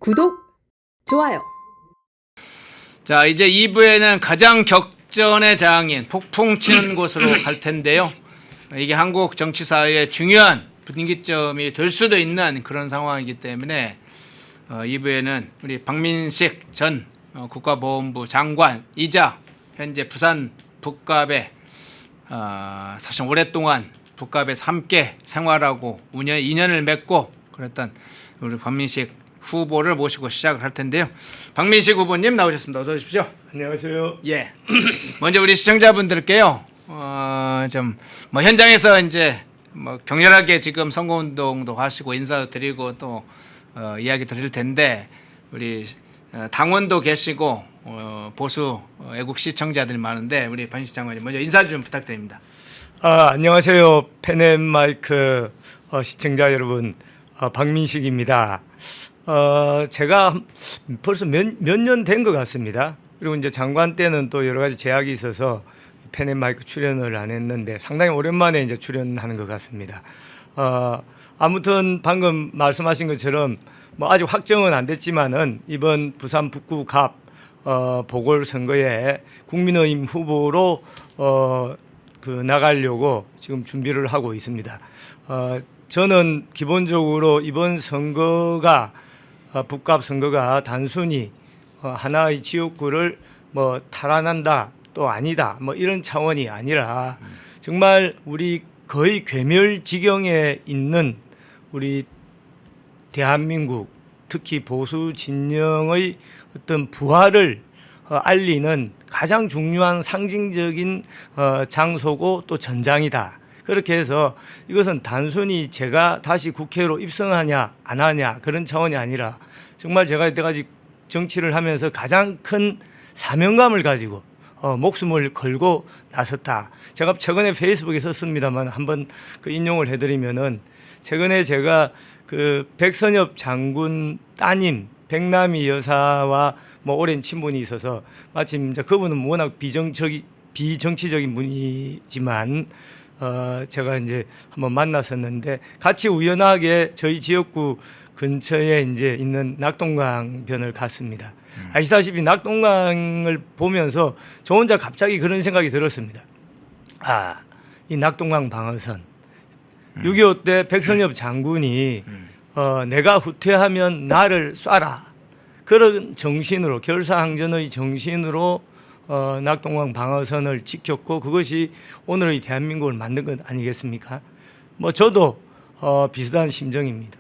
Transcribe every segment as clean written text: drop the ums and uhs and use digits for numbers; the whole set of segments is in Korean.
구독, 좋아요. 자, 이제 2부에는 가장 격전의 장인 폭풍 치는 곳으로 갈 텐데요. 이게 한국 정치사의 중요한 분기점이 될 수도 있는 그런 상황이기 때문에 2부에는 우리 박민식 전 국가보훈부 장관이자 현재 부산 북갑에 사실 오랫동안 북갑에서 함께 생활하고 인연을 맺고 그랬던 우리 박민식 후보를 모시고 시작을 할 텐데요. 박민식 후보님 나오셨습니다. 어서 오십시오. 안녕하세요. 예. 먼저 우리 시청자분들께요. 좀 뭐 현장에서 이제 뭐 격렬하게 지금 선거운동도 하시고 인사드리고 또 이야기 드릴 텐데 우리 당원도 계시고 보수 애국 시청자들이 많은데 우리 박민식 장관님 먼저 인사 좀 부탁드립니다. 안녕하세요. 펜앤마이크 시청자 여러분, 박민식입니다. 제가 벌써 몇 년 된 것 같습니다. 그리고 이제 장관 때는 또 여러 가지 제약이 있어서 펜앤마이크 출연을 안 했는데 상당히 오랜만에 이제 출연하는 것 같습니다. 아무튼 방금 말씀하신 것처럼 뭐 아직 확정은 안 됐지만은 이번 부산 북구 갑 보궐선거에 국민의힘 후보로 나가려고 지금 준비를 하고 있습니다. 저는 기본적으로 이번 선거가 북갑 선거가 단순히 하나의 지역구를 뭐 탈환한다 또 아니다 뭐 이런 차원이 아니라 정말 우리 거의 괴멸 지경에 있는 우리 대한민국 특히 보수 진영의 어떤 부활을 알리는 가장 중요한 상징적인 장소고 또 전장이다. 그렇게 해서 이것은 단순히 제가 다시 국회로 입성하냐 안 하냐 그런 차원이 아니라 정말 제가 이때까지 정치를 하면서 가장 큰 사명감을 가지고 목숨을 걸고 나섰다. 제가 최근에 페이스북에 썼습니다만 한번 그 인용을 해드리면은 최근에 제가 그 백선엽 장군 따님 백남이 여사와 뭐 오랜 친분이 있어서 마침 이제 그분은 워낙 비정치적인 분이지만 제가 이제 한번 만났었는데 같이 우연하게 저희 지역구 근처에 이제 있는 낙동강변을 갔습니다. 아시다시피 낙동강을 보면서 저 혼자 갑자기 그런 생각이 들었습니다. 이 낙동강 방어선 6.25 때 백선엽 장군이 내가 후퇴하면 나를 쏴라. 그런 정신으로 결사항전의 정신으로 낙동강 방어선을 지켰고 그것이 오늘의 대한민국을 만든 것 아니겠습니까? 뭐 저도 비슷한 심정입니다.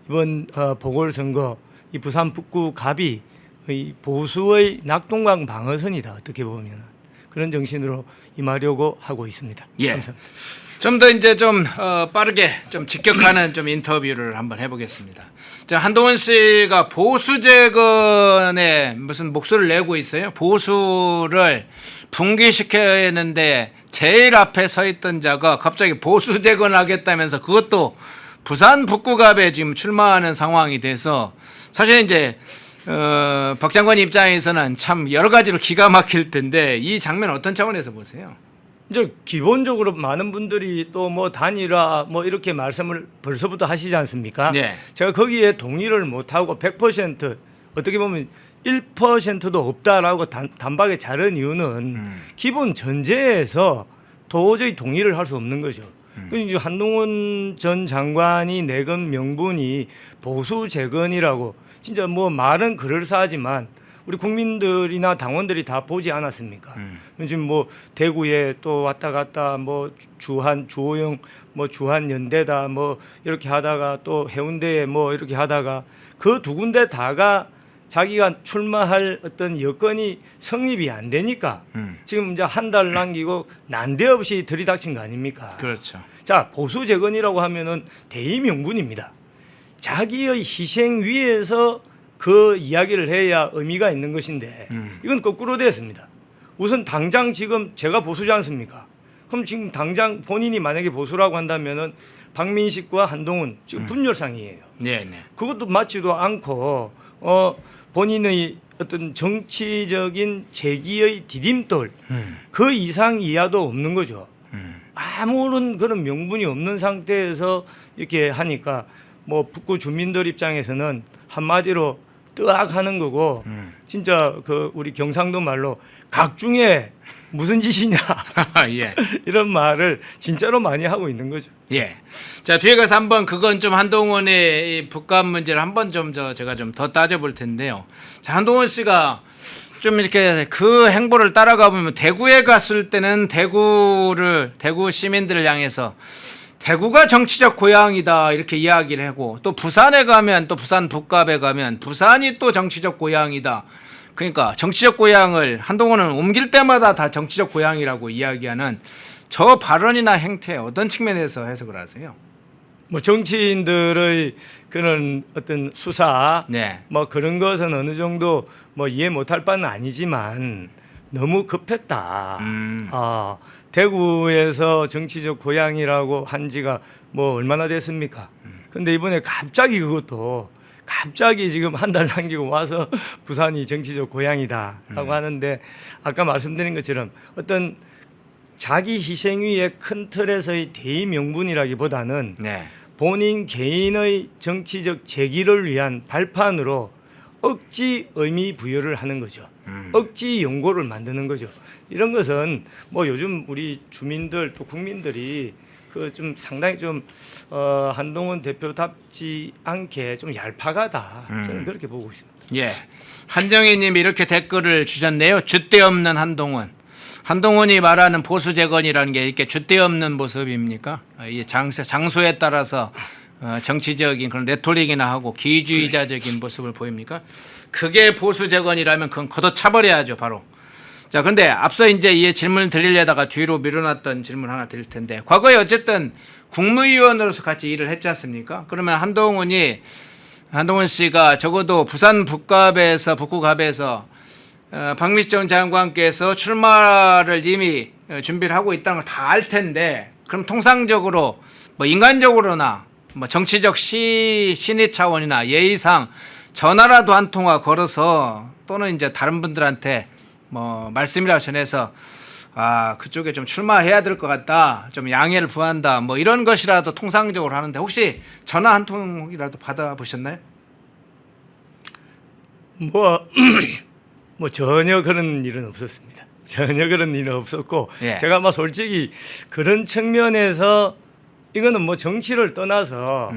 이번 보궐선거 이 부산 북구 갑이 이 보수의 낙동강 방어선이다. 어떻게 보면 그런 정신으로 임하려고 하고 있습니다. 예. 감사합니다. 좀 더 이제 좀 빠르게 좀 직격하는 좀 인터뷰를 한번 해보겠습니다. 자, 한동훈 씨가 보수 재건에 무슨 목소리를 내고 있어요. 보수를 붕괴시켰는데 제일 앞에 서 있던 자가 갑자기 보수 재건하겠다면서 그것도 부산 북구갑에 지금 출마하는 상황이 돼서 사실 이제 박 장관 입장에서는 참 여러 가지로 기가 막힐 텐데 이 장면 어떤 차원에서 보세요? 이제 기본적으로 많은 분들이 또 뭐 단일화 뭐 이렇게 말씀을 벌써부터 하시지 않습니까? 네. 제가 거기에 동의를 못하고 100% 어떻게 보면 1%도 없다라고 단박에 자른 이유는 기본 전제에서 도저히 동의를 할 수 없는 거죠. 이제 한동훈 전 장관이 내건 명분이 보수 재건이라고 진짜 뭐 말은 그럴싸하지만 우리 국민들이나 당원들이 다 보지 않았습니까? 지금 뭐 대구에 또 왔다 갔다 뭐 주호영 뭐 주한연대다 뭐 이렇게 하다가 또 해운대에 뭐 이렇게 하다가 그 두 군데 다가 자기가 출마할 어떤 여건이 성립이 안 되니까 지금 이제 한 달 남기고 난데없이 들이닥친 거 아닙니까? 그렇죠. 자, 보수 재건이라고 하면은 대의 명분입니다. 자기의 희생 위에서 그 이야기를 해야 의미가 있는 것인데 이건 거꾸로 됐습니다. 우선 당장 지금 제가 보수지 않습니까? 그럼 지금 당장 본인이 만약에 보수라고 한다면은 박민식과 한동훈 지금 분열상이에요. 네, 네. 그것도 맞지도 않고 본인의 어떤 정치적인 재기의 디딤돌 그 이상 이하도 없는 거죠. 아무런 그런 명분이 없는 상태에서 이렇게 하니까 뭐 북구 주민들 입장에서는 한마디로 뜨악 하는 거고 진짜 그 우리 경상도 말로 각중에 무슨 짓이냐 예. 이런 말을 진짜로 많이 하고 있는 거죠. 예. 자, 뒤에 가서 한번 그건 좀 한동훈의 이 북한 문제를 한번 좀 제가 좀 더 따져볼 텐데요. 자, 한동훈 씨가 좀 이렇게 그 행보를 따라가 보면 대구에 갔을 때는 대구 시민들을 향해서 대구가 정치적 고향이다 이렇게 이야기를 하고 또 부산에 가면 또 부산 북갑에 가면 부산이 또 정치적 고향이다. 그러니까 정치적 고향을 한동훈은 옮길 때마다 다 정치적 고향이라고 이야기하는 저 발언이나 행태 어떤 측면에서 해석을 하세요? 뭐 정치인들의 그런 어떤 수사 네. 뭐 그런 것은 어느 정도 뭐 이해 못할 바는 아니지만 너무 급했다. 대구에서 정치적 고향이라고 한 지가 뭐 얼마나 됐습니까? 근데 이번에 갑자기 그것도 갑자기 지금 한 달 남기고 와서 부산이 정치적 고향이다라고 하는데 아까 말씀드린 것처럼 어떤 자기 희생 위의 큰 틀에서의 대의 명분이라기보다는 네. 본인 개인의 정치적 재기를 위한 발판으로 억지 의미 부여를 하는 거죠. 억지 연고를 만드는 거죠. 이런 것은 뭐 요즘 우리 주민들 또 국민들이 그 좀 상당히 좀 한동훈 대표답지 않게 좀 얄팍하다. 저는 그렇게 보고 있습니다. 예. 한정희님이 이렇게 댓글을 주셨네요. 줏대 없는 한동훈. 한동훈이 말하는 보수 재건이라는 게 이렇게 줏대 없는 모습입니까? 이 장소에 따라서 정치적인 그런 레토릭이나 하고 기주의자적인 모습을 보입니까? 그게 보수 재건이라면 그건 걷어차버려야죠, 바로. 자, 근데 앞서 이제 이 질문을 드리려다가 뒤로 밀어놨던 질문 하나 드릴 텐데, 과거에 어쨌든 국무위원으로서 같이 일을 했지 않습니까? 그러면 한동훈 씨가 적어도 부산 북구갑에서 박미정 장관께서 출마를 이미 준비를 하고 있다는 걸 다 알 텐데, 그럼 통상적으로 뭐 인간적으로나 뭐 정치적 신의 차원이나 예의상 전화라도 한 통화 걸어서 또는 이제 다른 분들한테 뭐 말씀이라고 전해서 그쪽에 좀 출마해야 될 것 같다, 좀 양해를 구한다, 뭐 이런 것이라도 통상적으로 하는데 혹시 전화 한 통이라도 받아보셨나요? 뭐 전혀 그런 일은 없었습니다. 전혀 그런 일은 없었고 예. 제가 뭐 솔직히 그런 측면에서 이거는 뭐 정치를 떠나서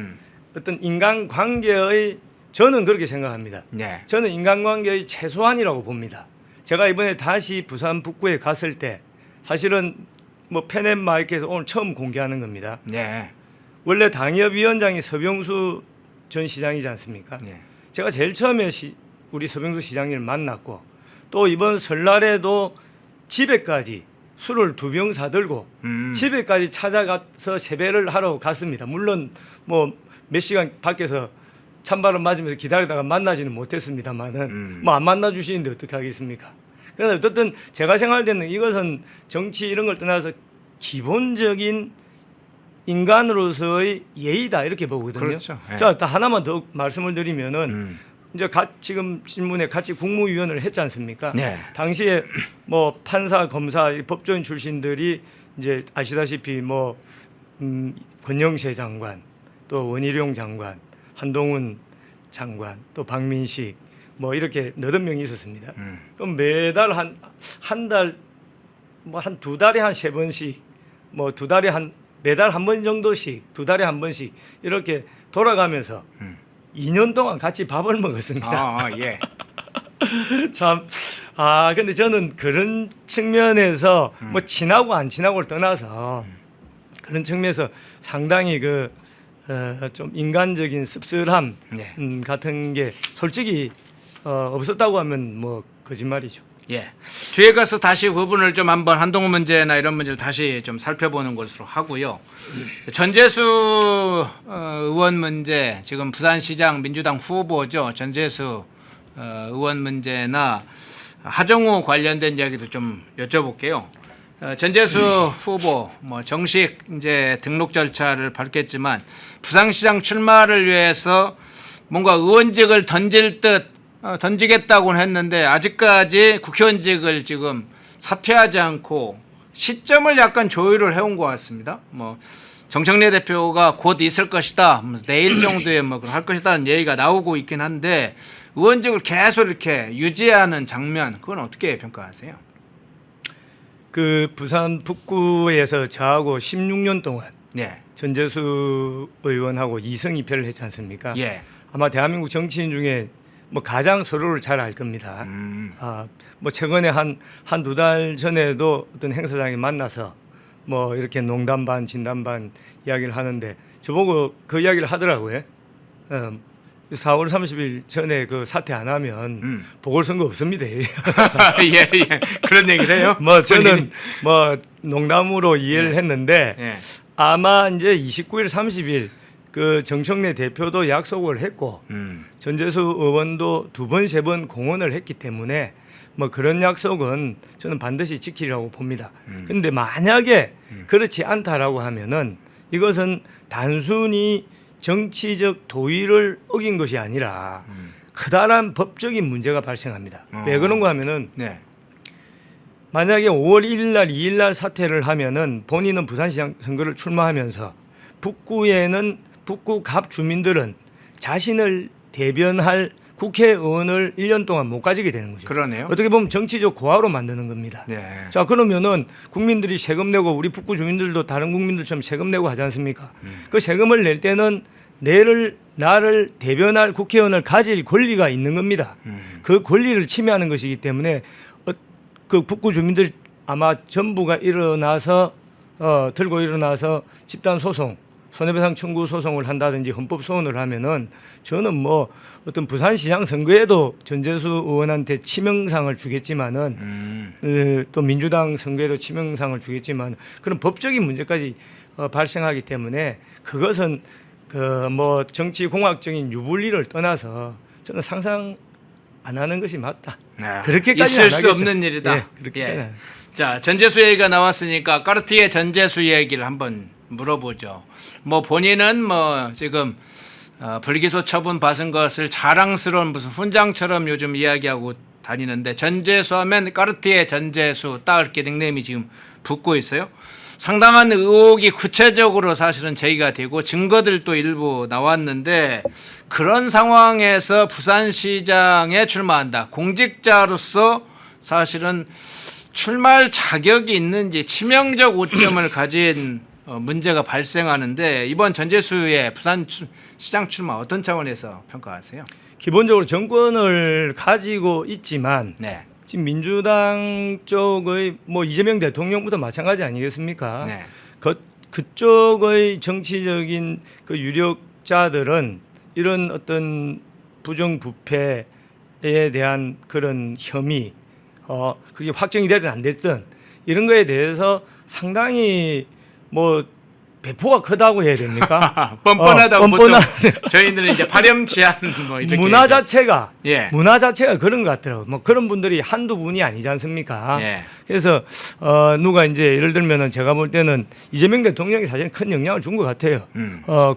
어떤 인간관계의 저는 그렇게 생각합니다. 네. 저는 인간관계의 최소한이라고 봅니다. 제가 이번에 다시 부산 북구에 갔을 때 사실은 뭐 펜앤마이크에서 오늘 처음 공개하는 겁니다. 네. 원래 당협위원장이 서병수 전 시장이지 않습니까? 네. 제가 제일 처음에 우리 서병수 시장님을 만났고 또 이번 설날에도 집에까지 술을 2병 사들고 집에까지 찾아가서 세배를 하러 갔습니다. 물론 뭐 몇 시간 밖에서 찬바람 맞으면서 기다리다가 만나지는 못했습니다만은 뭐 안 만나주시는데 어떻게 하겠습니까? 그런데 어쨌든 제가 생각할 때는 이것은 정치 이런 걸 떠나서 기본적인 인간으로서의 예의다 이렇게 보거든요. 그렇죠. 예. 자, 또 하나만 더 말씀을 드리면은 이제 지금 질문에 같이 국무위원을 했지 않습니까? 네. 당시에 뭐 판사, 검사, 법조인 출신들이 이제 아시다시피 뭐 권영세 장관, 또 원희룡 장관, 한동훈 장관, 또 박민식 뭐 이렇게 8명이 있었습니다. 그럼 매달 한 달 뭐 한 2달에 한 3번씩 뭐 2달에 매달 한 번 정도씩 2달에 한 번씩 이렇게 돌아가면서 2년 동안 같이 밥을 먹었습니다. 예. 참, 근데 저는 그런 측면에서 뭐 친하고 안 친하고를 떠나서 그런 측면에서 상당히 좀 인간적인 씁쓸함 네. 같은 게 솔직히 없었다고 하면 뭐 거짓말이죠. 예. 뒤에 가서 다시 부분을 좀 한번 한동훈 문제나 이런 문제를 다시 좀 살펴보는 것으로 하고요. 전재수 의원 문제, 지금 부산시장 민주당 후보죠. 전재수 의원 문제나 하정우 관련된 이야기도 좀 여쭤볼게요. 전재수 후보 뭐 정식 이제 등록 절차를 밟겠지만 부산시장 출마를 위해서 뭔가 의원직을 던지겠다고는 했는데 아직까지 국회의원직을 지금 사퇴하지 않고 시점을 약간 조율을 해온 것 같습니다. 뭐 정청래 대표가 곧 있을 것이다. 내일 정도에 뭐 할 것이다는 얘기가 나오고 있긴 한데 의원직을 계속 이렇게 유지하는 장면 그건 어떻게 평가하세요? 그 부산 북구에서 저하고 16년 동안 네. 전재수 의원하고 이성 이패를 했지 않습니까? 예. 아마 대한민국 정치인 중에 뭐 가장 서로를 잘 알 겁니다. 뭐 최근에 한두 달 전에도 어떤 행사장에 만나서 뭐 이렇게 농담 반 진담 반 이야기를 하는데 저보고 그 이야기를 하더라고요. 4월 30일 전에 그 사퇴 안 하면 보궐선거 없습니다. 예, 예. 그런 얘기를 해요? 뭐 저는 뭐 농담으로 이해를 했는데 예. 아마 이제 29일, 30일 그 정청래 대표도 약속을 했고 전재수 의원도 2번, 3번 공언을 했기 때문에 뭐 그런 약속은 저는 반드시 지키려고 봅니다. 그런데 만약에 그렇지 않다라고 하면은 이것은 단순히 정치적 도의를 어긴 것이 아니라 커다란 법적인 문제가 발생합니다. 왜 그런가 하면은 네. 만약에 5월 1일 날, 2일 날 사퇴를 하면은 본인은 부산시장 선거를 출마하면서 북구에는 북구 갑 주민들은 자신을 대변할 국회의원을 1년 동안 못 가지게 되는 거죠. 그러네요. 어떻게 보면 정치적 고아로 만드는 겁니다. 네. 자, 그러면은 국민들이 세금 내고 우리 북구 주민들도 다른 국민들처럼 세금 내고 하지 않습니까? 그 세금을 낼 때는 나를 대변할 국회의원을 가질 권리가 있는 겁니다. 그 권리를 침해하는 것이기 때문에 그 북구 주민들 아마 전부가 들고 일어나서 집단 소송, 손해배상 청구 소송을 한다든지 헌법 소원을 하면은 저는 뭐 어떤 부산시장 선거에도 전재수 의원한테 치명상을 주겠지만은 또 민주당 선거에도 치명상을 주겠지만 그런 법적인 문제까지 발생하기 때문에 그것은 그 뭐 정치 공학적인 유불리를 떠나서 저는 상상 안 하는 것이 맞다. 그렇게까지 있을 수 없는 일이다. 예, 그렇게. 예. 자, 전재수 얘기가 나왔으니까 까르티에 전재수 얘기를 한번 물어보죠. 뭐 본인은 뭐 지금 불기소 처분 받은 것을 자랑스러운 무슨 훈장처럼 요즘 이야기하고 다니는데 전재수 하면 까르티에 전재수 딱 이렇게 닉네임이 지금 붙고 있어요. 상당한 의혹이 구체적으로 사실은 제기가 되고 증거들도 일부 나왔는데 그런 상황에서 부산시장에 출마한다. 공직자로서 사실은 출마할 자격이 있는지 치명적 오점을 가진 문제가 발생하는데 이번 전재수의 부산시장 출마 어떤 차원에서 평가하세요? 기본적으로 정권을 가지고 있지만 네. 지금 민주당 쪽의 뭐 이재명 대통령부터 마찬가지 아니겠습니까? 네. 그쪽의 정치적인 그 유력자들은 이런 어떤 부정부패에 대한 그런 혐의, 그게 확정이 되든 안 됐든 이런 거에 대해서 상당히 뭐 배포가 크다고 해야 됩니까? 뻔뻔하다고 보통 저희들은 이제 파렴치한 뭐 이렇게 문화 자체가 예. 문화 자체가 그런 것 같더라고요. 뭐 그런 분들이 한두 분이 아니지 않습니까? 예. 그래서 누가 이제 예를 들면은 제가 볼 때는 이재명 대통령이 사실 큰 영향을 준 것 같아요.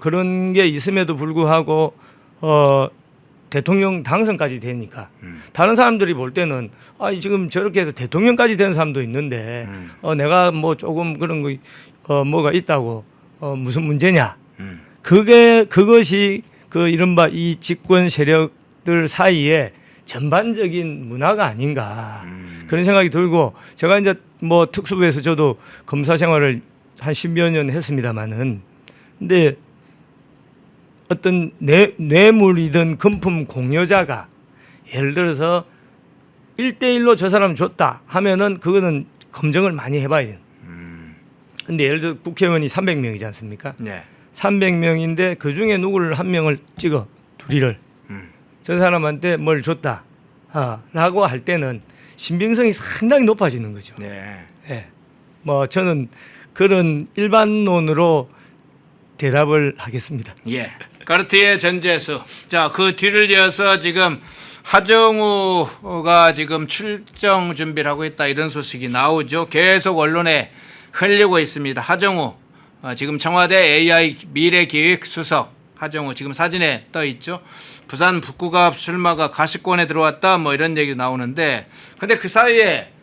그런 게 있음에도 불구하고 대통령 당선까지 되니까 다른 사람들이 볼 때는 지금 저렇게 해서 대통령까지 된 사람도 있는데 내가 뭐 조금 그런 거 뭐가 있다고 무슨 문제냐? 그것이 그 이른바 이 집권 세력들 사이에 전반적인 문화가 아닌가 그런 생각이 들고 제가 이제 뭐 특수부에서 저도 검사 생활을 한 10여 년 했습니다마는 근데 어떤 뇌물이든 금품 공여자가 예를 들어서 1대1로 저 사람 줬다 하면은 그거는 검증을 많이 해봐야 돼요. 근데 예를 들어 국회의원이 300명이지 않습니까? 네. 300명인데 그 중에 누구를 한 명을 찍어 둘이를 저 사람한테 뭘 줬다 라고 할 때는 신빙성이 상당히 높아지는 거죠. 네. 예. 뭐 저는 그런 일반론으로 대답을 하겠습니다. 예. 까르티에 전재수. 자, 그 뒤를 이어서 지금 하정우가 지금 출정 준비를 하고 있다 이런 소식이 나오죠. 계속 언론에 흘리고 있습니다. 하정우 지금 청와대 AI 미래기획수석 하정우 지금 사진에 떠 있죠. 부산 북구갑 출마가 가시권에 들어왔다 뭐 이런 얘기 나오는데 근데 그 사이에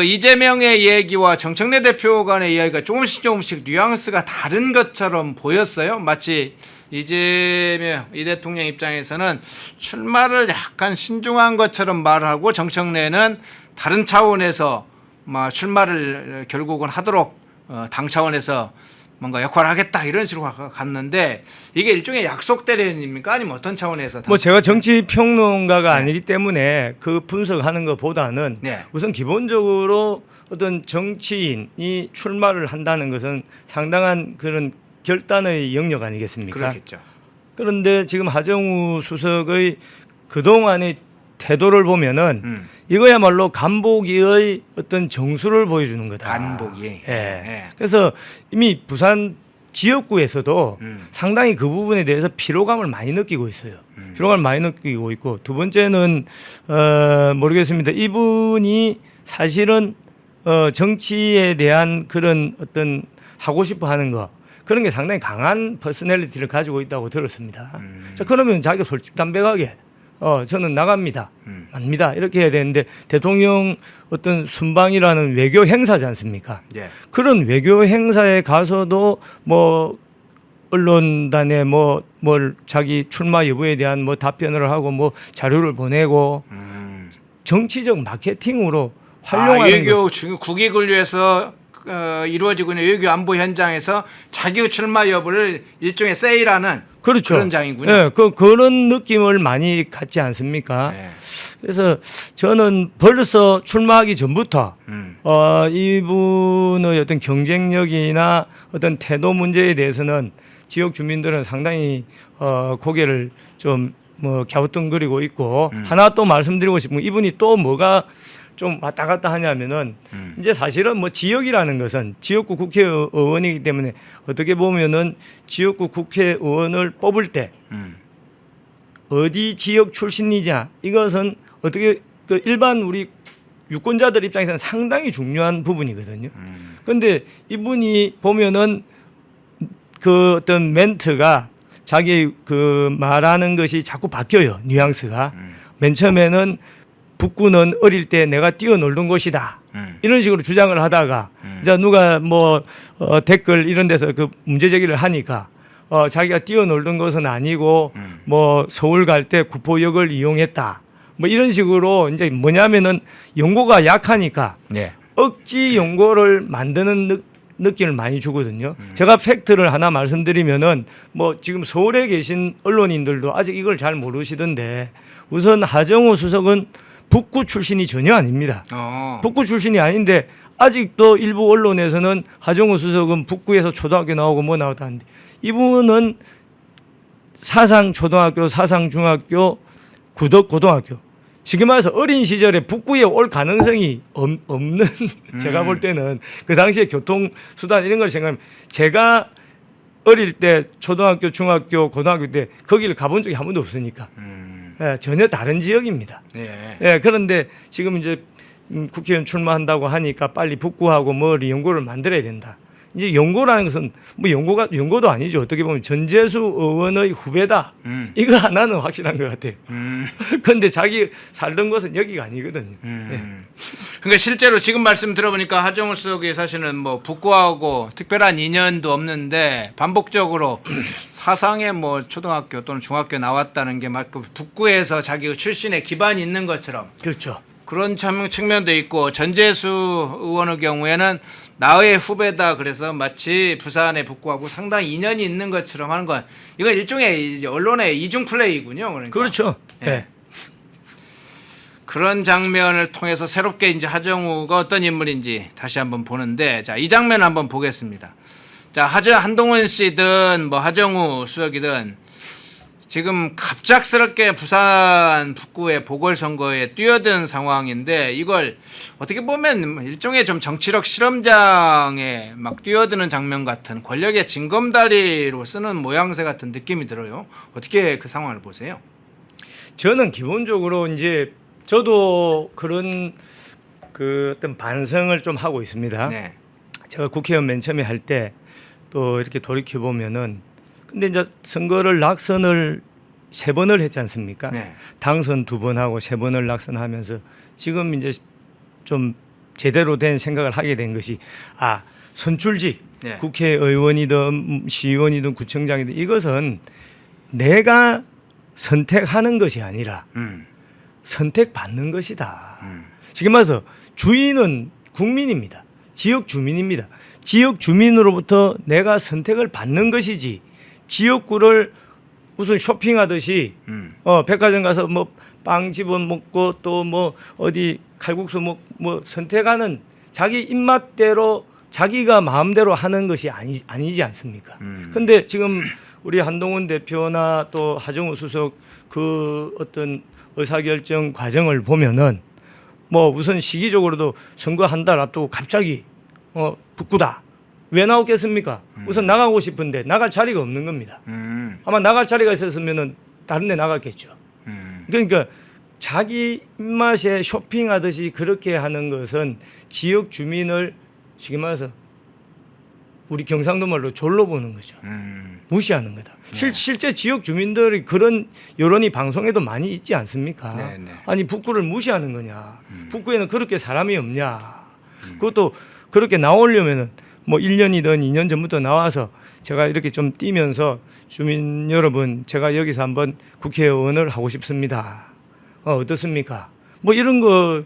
이재명의 얘기와 정청래 대표 간의 이야기가 조금씩 뉘앙스가 다른 것처럼 보였어요. 마치 이재명 이 대통령 입장에서는 출마를 약간 신중한 것처럼 말하고 정청래는 다른 차원에서 출마를 결국은 하도록 당 차원에서 뭔가 역할을 하겠다 이런 식으로 갔는데 이게 일종의 약속 대련입니까? 아니면 어떤 차원에서? 뭐 제가 정치 평론가가 아니기 때문에 그 분석하는 것보다는 네. 우선 기본적으로 어떤 정치인이 출마를 한다는 것은 상당한 그런 결단의 영역 아니겠습니까? 그렇겠죠. 그런데 지금 하정우 수석의 그동안의 태도를 보면은 이거야말로 간보기의 어떤 정수를 보여주는 거다. 간보기. 예. 예. 그래서 이미 부산 지역구에서도 상당히 그 부분에 대해서 피로감을 많이 느끼고 있어요. 피로감을 많이 느끼고 있고 두 번째는 모르겠습니다. 이분이 사실은 정치에 대한 그런 어떤 하고 싶어 하는 거 그런 게 상당히 강한 퍼스널리티를 가지고 있다고 들었습니다. 자, 그러면 자기가 솔직담백하게 저는 나갑니다. 압니다. 이렇게 해야 되는데 대통령 어떤 순방이라는 외교 행사지 않습니까? 예. 그런 외교 행사에 가서도 뭐 언론단에 뭘 자기 출마 여부에 대한 뭐 답변을 하고 뭐 자료를 보내고 정치적 마케팅으로 활용하는 외교 국익을 위해서 이루어지고 있는 외교 안보 현장에서 자기 출마 여부를 일종의 세일하는 그렇죠. 그런 장이군요. 네, 그런 느낌을 많이 갖지 않습니까? 네. 그래서 저는 벌써 출마하기 전부터 이분의 어떤 경쟁력이나 어떤 태도 문제에 대해서는 지역 주민들은 상당히 고개를 좀 뭐 갸우뚱거리고 있고 하나 또 말씀드리고 싶은 건 이분이 또 뭐가 좀 왔다 갔다 하냐면은 이제 사실은 뭐 지역이라는 것은 지역구 국회의원이기 때문에 어떻게 보면은 지역구 국회의원을 뽑을 때 어디 지역 출신이냐 이것은 어떻게 그 일반 우리 유권자들 입장에서는 상당히 중요한 부분이거든요. 그런데 이분이 보면은 그 어떤 멘트가 자기 그 말하는 것이 자꾸 바뀌어요. 뉘앙스가. 맨 처음에는 북구는 어릴 때 내가 뛰어놀던 곳이다. 이런 식으로 주장을 하다가 이제 누가 뭐 댓글 이런 데서 그 문제 제기를 하니까 자기가 뛰어놀던 것은 아니고 뭐 서울 갈 때 구포역을 이용했다. 뭐 이런 식으로 이제 뭐냐면은 연고가 약하니까 네. 억지 연고를 만드는 느낌을 많이 주거든요. 제가 팩트를 하나 말씀드리면은 뭐 지금 서울에 계신 언론인들도 아직 이걸 잘 모르시던데 우선 하정우 수석은 북구 출신이 전혀 아닙니다. 북구 출신이 아닌데 아직도 일부 언론에서는 하정우 수석은 북구에서 초등학교 나오고 뭐 나왔다는데 이분은 사상 초등학교, 사상 중학교, 구덕 고등학교. 쉽게 말해서 어린 시절에 북구에 올 가능성이 없는 제가 볼 때는 그 당시에 교통수단 이런 걸 생각하면 제가 어릴 때 초등학교, 중학교, 고등학교 때 거기를 가본 적이 한 번도 없으니까 예, 전혀 다른 지역입니다. 네. 예, 그런데 지금 이제 국회의원 출마한다고 하니까 빨리 북구하고 뭐 연고를 만들어야 된다. 이제 연고라는 것은 뭐 연고도 아니죠. 어떻게 보면 전재수 의원의 후배다. 이거 하나는 확실한 것 같아요. 그런데 자기 살던 곳은 여기가 아니거든요. 예. 그러니까 실제로 지금 말씀 들어보니까 하정우 수석이 사실은 뭐 북구하고 특별한 인연도 없는데 반복적으로 사상에 뭐 초등학교 또는 중학교 나왔다는 게 막 북구에서 자기 출신의 기반이 있는 것처럼 그렇죠. 그런 측면도 있고 전재수 의원의 경우에는 나의 후배다 그래서 마치 부산의 북구하고 상당히 인연이 있는 것처럼 하는 건 이건 일종의 이제 언론의 이중 플레이군요. 그러니까. 그렇죠. 예. 예. 그런 장면을 통해서 새롭게 이제 하정우가 어떤 인물인지 다시 한번 보는데 자, 이 장면 한번 보겠습니다. 자, 한동훈 씨든 뭐 하정우 수석이든 지금 갑작스럽게 부산 북구의 보궐선거에 뛰어든 상황인데 이걸 어떻게 보면 일종의 좀 정치력 실험장에 막 뛰어드는 장면 같은 권력의 징검다리로 쓰는 모양새 같은 느낌이 들어요. 어떻게 그 상황을 보세요? 저는 기본적으로 이제 저도 그런 그 어떤 반성을 좀 하고 있습니다. 네. 제가 국회의원 맨 처음에 할 때 또 이렇게 돌이켜 보면은 근데 이제 선거를 낙선을 3번을 했지 않습니까? 네. 당선 2번 하고 3번을 낙선하면서 지금 이제 좀 제대로 된 생각을 하게 된 것이 선출직 네. 국회의원이든 시의원이든 구청장이든 이것은 내가 선택하는 것이 아니라 선택받는 것이다. 쉽게 말해서 주인은 국민입니다. 지역 주민입니다. 지역 주민으로부터 내가 선택을 받는 것이지 지역구를 무슨 쇼핑하듯이 백화점 가서 뭐 빵 집어 먹고 또 뭐 어디 칼국수 뭐 선택하는 자기 입맛대로 자기가 마음대로 하는 것이 아니지 않습니까? 근데 지금 우리 한동훈 대표나 또 하정우 수석 그 어떤 의사결정 과정을 보면은 뭐 우선 시기적으로도 선거 한 달 앞두고 갑자기 북구다. 왜 나오겠습니까? 우선 나가고 싶은데 나갈 자리가 없는 겁니다. 아마 나갈 자리가 있었으면은 다른 데 나갔겠죠. 그러니까 자기 입맛에 쇼핑하듯이 그렇게 하는 것은 지역 주민을 쉽게 말해서 우리 경상도 말로 졸로 보는 거죠. 무시하는 거다. 실제 지역 주민들이 그런 여론이 방송에도 많이 있지 않습니까? 네네. 아니 북구를 무시하는 거냐. 북구에는 그렇게 사람이 없냐. 그것도 그렇게 나오려면은 뭐 1년이든 2년 전부터 나와서 제가 이렇게 좀 뛰면서 주민 여러분 제가 여기서 한번 국회의원을 하고 싶습니다. 어떻습니까? 뭐 이런 거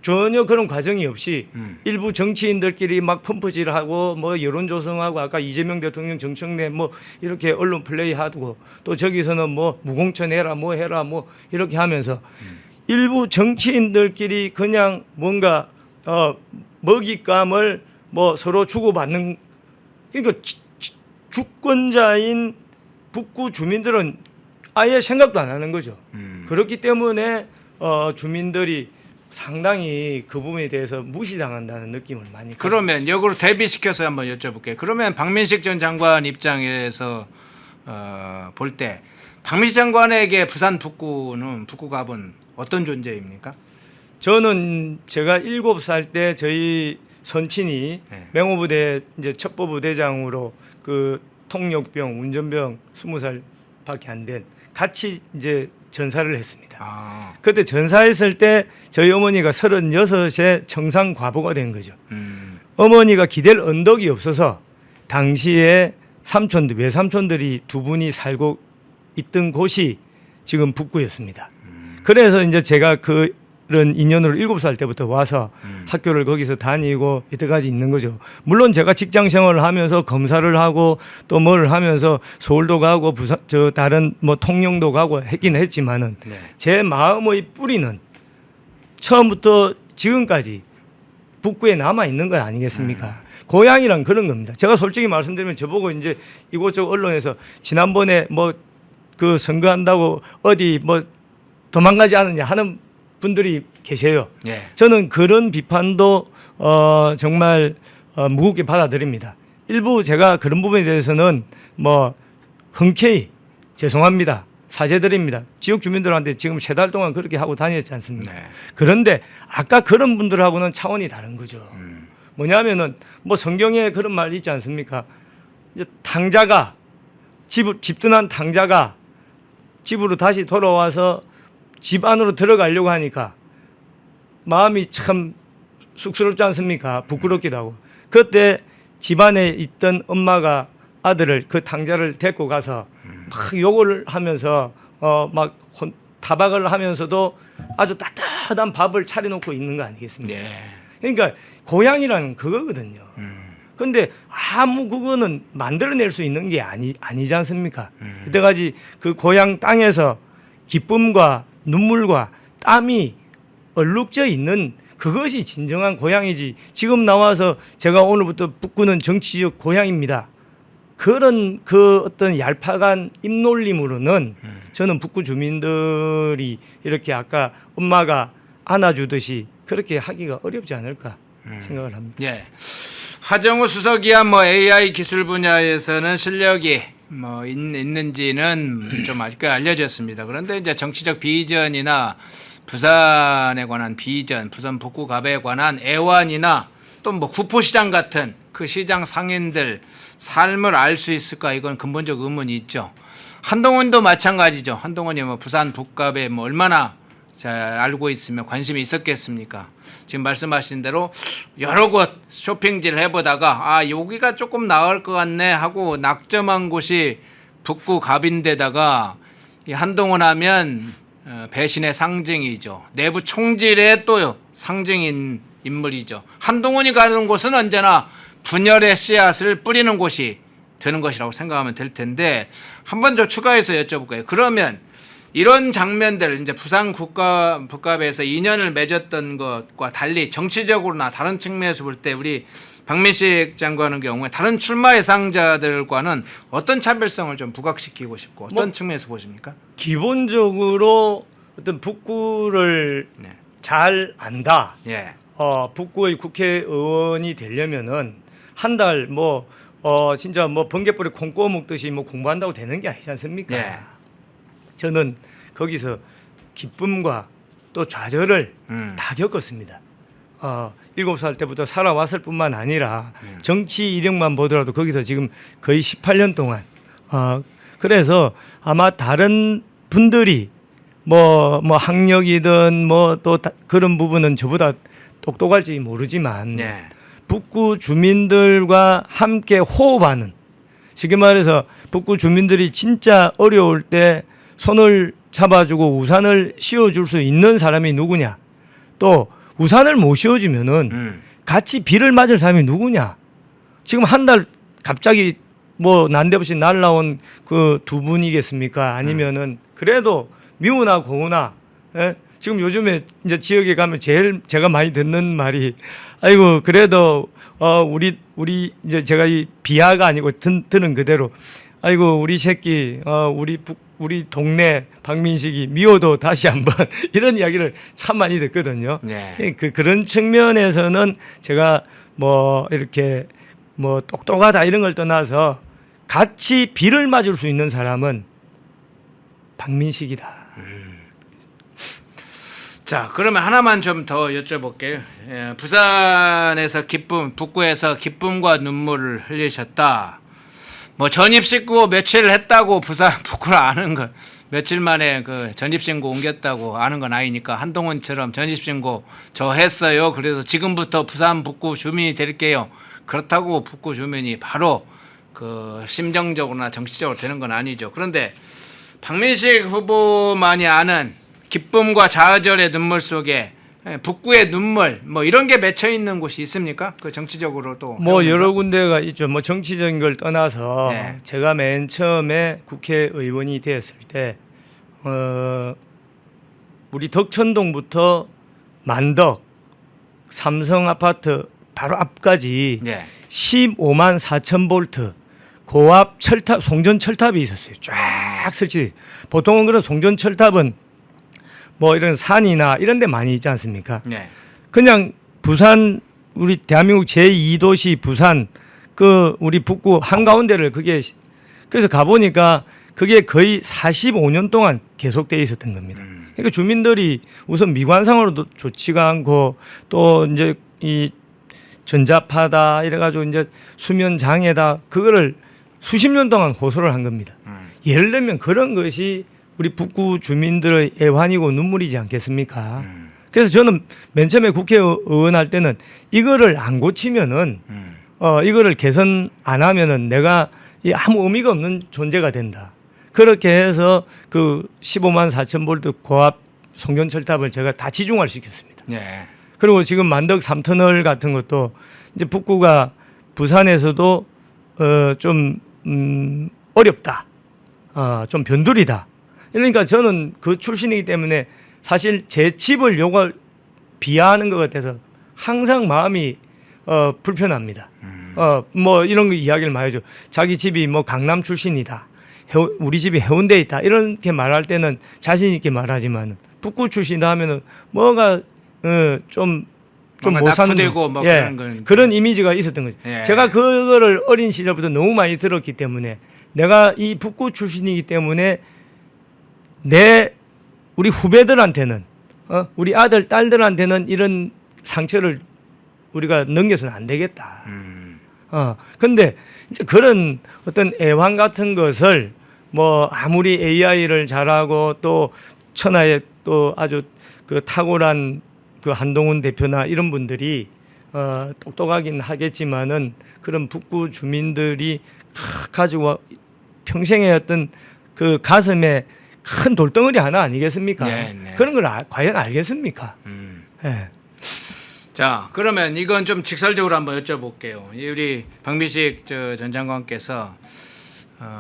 전혀 그런 과정이 없이 일부 정치인들끼리 막 펌프질하고 뭐 여론 조성하고 아까 이재명 대통령 정청래 뭐 이렇게 언론 플레이하고 또 저기서는 뭐 무공천 해라 뭐 해라 뭐 이렇게 하면서 일부 정치인들끼리 그냥 뭔가 먹잇감을 뭐 서로 주고받는 그러니까 주권자인 북구 주민들은 아예 생각도 안 하는 거죠. 그렇기 때문에 주민들이 상당히 그 부분에 대해서 무시당한다는 느낌을 많이 그러면 역으로 대비시켜서 한번 여쭤볼게요. 그러면 박민식 전 장관 입장에서 볼 때 박민식 장관에게 부산 북구갑은 어떤 존재입니까? 저는 제가 7살 때 저희 선친이 네. 맹호부대 이제 첩보부대장으로 그 통역병 운전병 20살밖에 안 된 같이 이제 전사를 했습니다. 그때 전사했을 때 저희 어머니가 36에 청상 과부가 된 거죠. 어머니가 기댈 언덕이 없어서 당시에 외삼촌들이 두 분이 살고 있던 곳이 지금 북구였습니다. 그래서 이제 제가 그런 인연으로 7살 때부터 와서 학교를 거기서 다니고 이때까지 있는 거죠. 물론 제가 직장 생활을 하면서 검사를 하고 또 뭘 하면서 서울도 가고 부산 다른 뭐 통영도 가고 했긴 했지만은 네. 제 마음의 뿌리는 처음부터 지금까지 북구에 남아 있는 건 아니겠습니까? 고향이란 그런 겁니다. 제가 솔직히 말씀드리면 저보고 이제 이곳저곳 언론에서 지난번에 뭐 그 선거한다고 어디 뭐 도망가지 않느냐 하는 분들이 계세요. 예. 저는 그런 비판도 정말 무겁게 받아들입니다. 일부 제가 그런 부분에 대해서는 뭐 흔쾌히 죄송합니다. 사죄드립니다. 지역 주민들한테 지금 3달 동안 그렇게 하고 다녔지 않습니까? 네. 그런데 아까 그런 분들하고는 차원이 다른 거죠. 뭐냐면은 뭐 성경에 그런 말 있지 않습니까? 이제 탕자가 집 떠난 탕자가 집으로 다시 돌아와서 집 안으로 들어가려고 하니까 마음이 참 쑥스럽지 않습니까? 부끄럽기도 하고. 그때 집안에 있던 엄마가 아들을 그 탕자를 데리고 가서 막 욕을 하면서 타박을 하면서도 아주 따뜻한 밥을 차려놓고 있는 거 아니겠습니까? 네. 그러니까 고향이라는 그거거든요. 근데 아무 그거는 만들어낼 수 있는 게 아니지 않습니까? 그때까지 그 고향 땅에서 기쁨과 눈물과 땀이 얼룩져 있는 그것이 진정한 고향이지. 지금 나와서 제가 오늘부터 북구는 정치적 고향입니다. 그런 그 어떤 얄팍한 입놀림으로는 저는 북구 주민들이 이렇게 아까 엄마가 안아주듯이 그렇게 하기가 어렵지 않을까 생각을 합니다. 예. 하정우 수석이야 뭐 AI 기술 분야에서는 실력이 뭐 있는지는 좀 아직까지 알려졌습니다. 그런데 이제 정치적 비전이나 부산에 관한 비전, 부산 북구갑에 관한 애완이나 또 뭐 구포시장 같은 그 시장 상인들 삶을 알 수 있을까 이건 근본적 의문이 있죠. 한동훈도 마찬가지죠. 한동훈이 뭐 부산 북갑에 뭐 얼마나 잘 알고 있으면 관심이 있었겠습니까? 지금 말씀하신 대로 여러 곳 쇼핑지를 해보다가 아 여기가 조금 나을 것 같네 하고 낙점한 곳이 북구 갑인데다가 이 한동훈 하면 배신의 상징이죠. 내부 총질의 또 상징인 인물이죠. 한동훈이 가는 곳은 언제나 분열의 씨앗을 뿌리는 곳이 되는 것이라고 생각하면 될 텐데 한 번 더 추가해서 여쭤볼까요? 그러면 이런 장면들 이제 부산 북갑에서 인연을 맺었던 것과 달리 정치적으로나 다른 측면에서 볼 때 우리 박민식 장관의 경우에 다른 출마 예상자들과는 어떤 차별성을 좀 부각시키고 싶고 어떤 측면에서 보십니까? 기본적으로 어떤 북구를 네. 잘 안다. 예. 북구의 국회의원이 되려면은 한 달 진짜 번개불에 콩 구워 먹듯이 공부한다고 되는 게 아니지 않습니까? 예. 저는 거기서 기쁨과 또 좌절을 다 겪었습니다. 7살 때부터 살아왔을 뿐만 아니라 정치 이력만 보더라도 거기서 지금 거의 18년 동안 그래서 아마 다른 분들이 학력이든 또 그런 부분은 저보다 똑똑할지 모르지만 네. 북구 주민들과 함께 호흡하는 쉽게 말해서 북구 주민들이 진짜 어려울 때 손을 잡아주고 우산을 씌워줄 수 있는 사람이 누구냐 또 우산을 못 씌워주면은 같이 비를 맞을 사람이 누구냐 지금 한 달 갑자기 난데없이 날라온 그 두 분이겠습니까 아니면은 그래도 미우나 고우나 지금 요즘에 이제 지역에 가면 제일 제가 많이 듣는 말이 아이고 그래도 우리 이제 제가 이 비하가 아니고 드는 그대로 아이고 우리 새끼 우리 동네 박민식이 미워도 다시 한번 이런 이야기를 참 많이 듣거든요. 네. 그런 측면에서는 제가 이렇게 똑똑하다 이런 걸 떠나서 같이 비를 맞을 수 있는 사람은 박민식이다. 자, 그러면 하나만 좀 더 여쭤볼게요. 예, 부산에서 북구에서 기쁨과 눈물을 흘리셨다. 전입신고 며칠 했다고 부산 북구를 아는 건 며칠 만에 그 전입신고 옮겼다고 아는 건 아니니까 한동훈처럼 전입신고 저 했어요. 그래서 지금부터 부산 북구 주민이 될게요. 그렇다고 북구 주민이 바로 그 심정적으로나 정치적으로 되는 건 아니죠. 그런데 박민식 후보만이 아는 기쁨과 좌절의 눈물 속에 북구의 눈물 이런 게 맺혀 있는 곳이 있습니까? 그 정치적으로도 여러 군데가 있죠. 정치적인 걸 떠나서 네. 제가 맨 처음에 국회의원이 되었을 때 우리 덕천동부터 만덕 삼성 아파트 바로 앞까지 네. 15만 4천 볼트 고압 철탑 송전 철탑이 있었어요. 쫙 설치. 보통은 그런 송전 철탑은 이런 산이나 이런 데 많이 있지 않습니까? 네. 그냥 부산 우리 대한민국 제2도시 부산 우리 북구 한가운데를 그래서 가보니까 그게 거의 45년 동안 계속돼 있었던 겁니다. 그러니까 주민들이 우선 미관상으로도 좋지가 않고 또 이제 이 전자파다 이래가지고 이제 수면 장애다 그거를 수십 년 동안 호소를 한 겁니다. 예를 들면 그런 것이 우리 북구 주민들의 애환이고 눈물이지 않겠습니까? 그래서 저는 맨 처음에 국회의원 할 때는 이거를 안 고치면은 이거를 개선 안 하면은 내가 아무 의미가 없는 존재가 된다. 그렇게 해서 그 15만 4천 볼트 고압 송전철탑을 제가 다 지중화를 시켰습니다. 네. 그리고 지금 만덕 3터널 같은 것도 이제 북구가 부산에서도 좀 어렵다. 좀 변두리다. 그러니까 저는 그 출신이기 때문에 사실 제 집을 요걸 비하하는 것 같아서 항상 마음이 불편합니다. 이런 거 이야기를 많이 하죠. 자기 집이 강남 출신이다. 우리 집이 해운대에 있다. 이렇게 말할 때는 자신 있게 말하지만 북구 출신이다 하면은 뭐가 좀 못 사는 낙후되고 그런 건 그런 이미지가 있었던 거죠. 예. 제가 그거를 어린 시절부터 너무 많이 들었기 때문에 내가 이 북구 출신이기 때문에 우리 후배들한테는 우리 아들 딸들한테는 이런 상처를 우리가 넘겨서는 안 되겠다. 근데 이제 그런 어떤 애환 같은 것을 아무리 AI를 잘하고 또 천하에 또 아주 그 탁월한 그 한동훈 대표나 이런 분들이 똑똑하긴 하겠지만은 그런 북구 주민들이 가지고 평생의 어떤 그 가슴에 큰 돌덩어리 하나 아니겠습니까? 네, 네. 그런 걸 과연 알겠습니까? 예. 자, 그러면 이건 좀 직설적으로 한번 여쭤볼게요. 우리 박미식 전 장관께서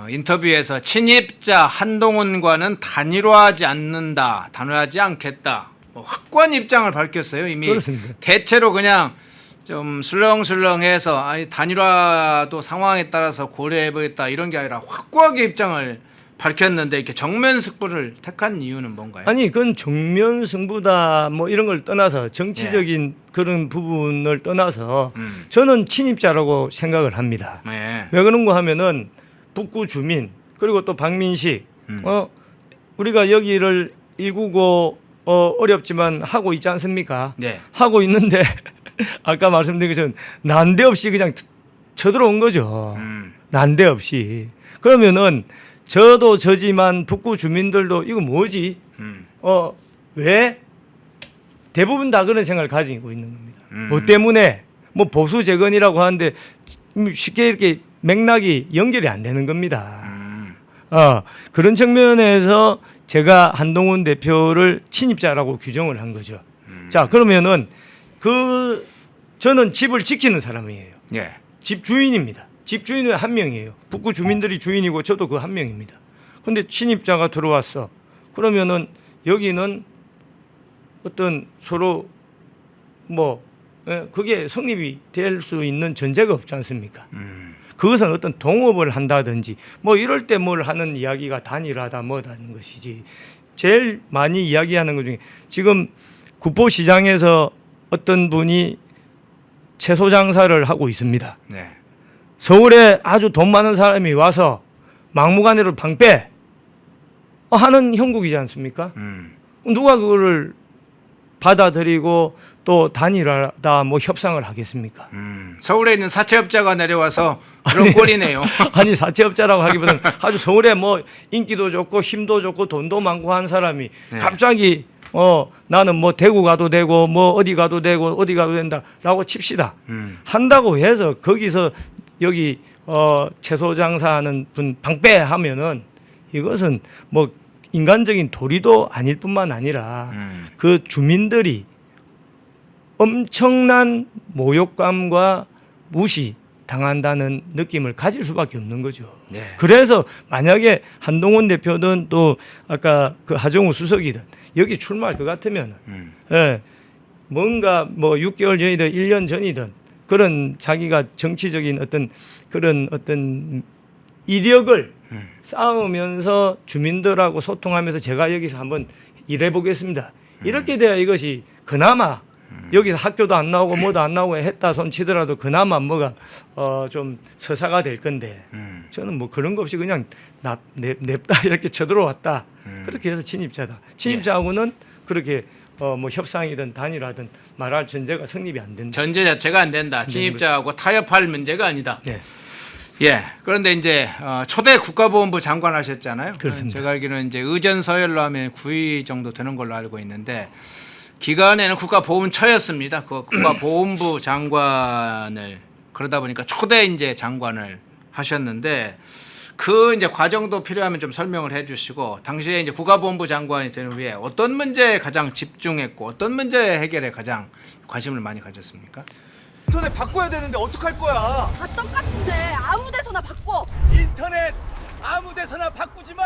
인터뷰에서 친입자 한동훈과는 단일화하지 않는다, 단일화하지 않겠다, 뭐 확고한 입장을 밝혔어요. 이미 그렇습니다. 대체로 그냥 좀 술렁술렁해서 아니 단일화도 상황에 따라서 고려해보겠다 이런 게 아니라 확고하게 입장을 밝혔는데 이렇게 정면 승부를 택한 이유는 뭔가요? 아니 그건 정면 승부다 뭐 이런 걸 떠나서 정치적인 예. 그런 부분을 떠나서 저는 친입자라고 생각을 합니다. 네. 왜 그런가 하면은 북구 주민 그리고 또 박민식 우리가 여기를 199 어렵지만 하고 있지 않습니까? 네. 하고 있는데 아까 말씀드린 것처럼 난데없이 그냥 쳐들어온 거죠. 난데없이. 그러면은 저도 저지만 북구 주민들도 이거 뭐지? 왜? 대부분 다 그런 생각을 가지고 있는 겁니다. 뭐 때문에? 뭐 보수 재건이라고 하는데 쉽게 이렇게 맥락이 연결이 안 되는 겁니다. 그런 측면에서 제가 한동훈 대표를 친입자라고 규정을 한 거죠. 자, 그러면은 저는 집을 지키는 사람이에요. 예. 집 주인입니다. 집 주인은 한 명이에요. 북구 주민들이 주인이고 저도 그 한 명입니다. 근데 친입자가 들어왔어. 그러면은 여기는 어떤 서로 그게 성립이 될 수 있는 전제가 없지 않습니까? 그것은 어떤 동업을 한다든지 뭐 이럴 때 뭘 하는 이야기가 단일하다 뭐다는 것이지. 제일 많이 이야기하는 것 중에 지금 구포시장에서 어떤 분이 채소 장사를 하고 있습니다. 네. 서울에 아주 돈 많은 사람이 와서 막무가내로 방패 하는 형국이지 않습니까? 누가 그거를 받아들이고 또 단일하다 뭐 협상을 하겠습니까? 서울에 있는 사채업자가 내려와서 그런 꼴이네요. 아니 사채업자라고 하기보다는 아주 서울에 뭐 인기도 좋고 힘도 좋고 돈도 많고 한 사람이 네. 갑자기 나는 뭐 대구 가도 되고 뭐 어디 가도 되고 어디 가도 된다라고 칩시다. 한다고 해서 거기서 여기 채소 장사하는 분 방패하면은 이것은 뭐 인간적인 도리도 아닐 뿐만 아니라 그 주민들이 엄청난 모욕감과 무시 당한다는 느낌을 가질 수밖에 없는 거죠. 네. 그래서 만약에 한동훈 대표든 또 아까 그 하정우 수석이든 여기 출마할 것 같으면 뭔가 뭐 6개월 전이든 1년 전이든 그런 자기가 정치적인 어떤 이력을 쌓으면서 주민들하고 소통하면서 제가 여기서 한번 일해 보겠습니다. 이렇게 돼야 이것이 그나마 여기서 학교도 안 나오고 뭐도 안 나오고 했다 손 치더라도 그나마 뭐가 좀 서사가 될 건데 저는 뭐 그런 거 없이 그냥 냅다 이렇게 쳐들어왔다. 그렇게 해서 친입자다. 친입자하고는 그렇게 뭐 협상이든 단일화든 말할 전제가 성립이 안 된다. 전제 자체가 안 된다. 친입자하고 타협할 문제가 아니다. 네. 예. 그런데 이제 초대 국가보훈부 장관 하셨잖아요. 그렇습니다. 제가 알기로는 이제 의전 서열로 하면 9위 정도 되는 걸로 알고 있는데 기간에는 국가보훈처였습니다. 그 국가보훈부 장관을 그러다 보니까 초대 이제 장관을 하셨는데 그 이제 과정도 필요하면 좀 설명을 해주시고 당시에 이제 국가보훈부 장관이 된 후에 어떤 문제에 가장 집중했고 어떤 문제 해결에 가장 관심을 많이 가졌습니까? 인터넷 바꿔야 되는데 어떡할 거야? 다 똑같은데 아무 데서나 바꿔. 인터넷 아무 데서나 바꾸지 마.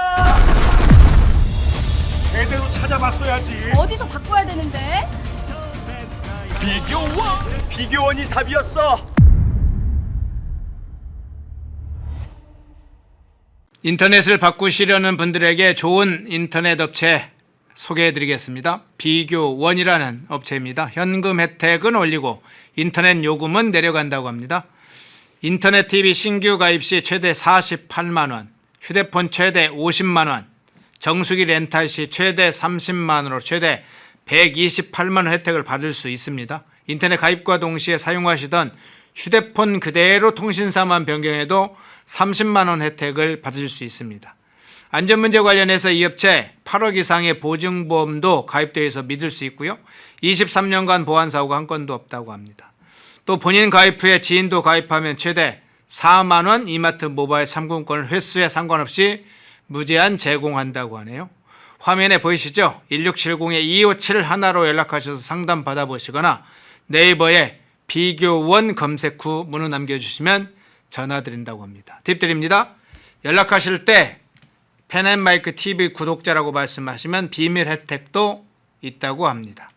제대로 찾아봤어야지. 어디서 바꿔야 되는데? 비교원이 답이었어. 인터넷을 바꾸시려는 분들에게 좋은 인터넷 업체 소개해드리겠습니다. 비교원이라는 업체입니다. 현금 혜택은 올리고 인터넷 요금은 내려간다고 합니다. 인터넷 TV 신규 가입 시 최대 48만 원, 휴대폰 최대 50만 원, 정수기 렌탈 시 최대 30만 원으로 최대 128만 원 혜택을 받을 수 있습니다. 인터넷 가입과 동시에 사용하시던 휴대폰 그대로 통신사만 변경해도 30만 원 혜택을 받으실 수 있습니다. 안전문제 관련해서 이 업체 8억 이상의 보증보험도 가입되어 있어 믿을 수 있고요. 23년간 보안사고가 한 건도 없다고 합니다. 또 본인 가입 후에 지인도 가입하면 최대 4만 원 이마트 모바일 상품권을 횟수에 상관없이 무제한 제공한다고 하네요. 화면에 보이시죠? 1670-2571로 연락하셔서 상담 받아보시거나 네이버에 비교원 검색 후 문의 남겨주시면 전화드린다고 합니다. 팁 드립니다. 연락하실 때 펜앤마이크 TV 구독자라고 말씀하시면 비밀 혜택도 있다고 합니다.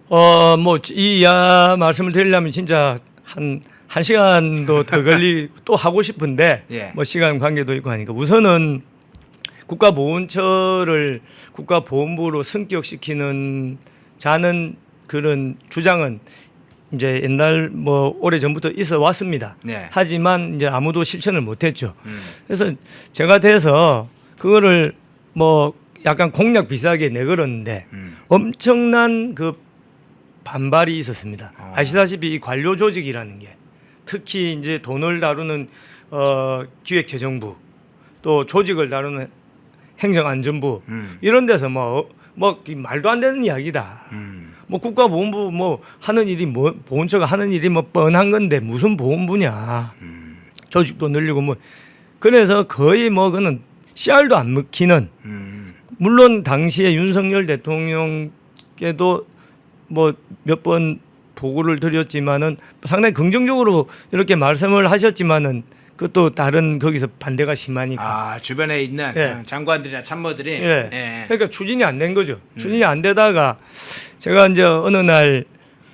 뭐 이 이야 말씀을 드리려면 진짜 한 시간도 더 걸리 또 하고 싶은데 예. 뭐 시간 관계도 있고 하니까 우선은 국가보훈처를 국가보훈부로 승격시키는 자는 그런 주장은 이제 옛날 뭐 오래 전부터 있어 왔습니다. 네. 하지만 이제 아무도 실천을 못했죠. 그래서 제가 돼서 그거를 뭐 약간 공약 비슷하게 내걸었는데 엄청난 그 반발이 있었습니다. 아시다시피 이 관료 조직이라는 게 특히 이제 돈을 다루는 기획재정부 또 조직을 다루는 행정안전부 이런 데서 뭐 말도 안 되는 이야기다. 뭐 국가보훈부 뭐 하는 일이 뭐 보훈처가 하는 일이 뭐 뻔한 건데 무슨 보훈부냐. 조직도 늘리고 뭐 그래서 거의 뭐 그는 씨알도 안 먹히는 물론 당시에 윤석열 대통령께도 뭐 몇 번 보고를 드렸지만은 상당히 긍정적으로 이렇게 말씀을 하셨지만은 그것도 다른 거기서 반대가 심하니까. 주변에 있는 예. 장관들이나 참모들이 예. 예. 그러니까 추진이 안 된 거죠. 추진이 안 되다가 제가 이제 어느 날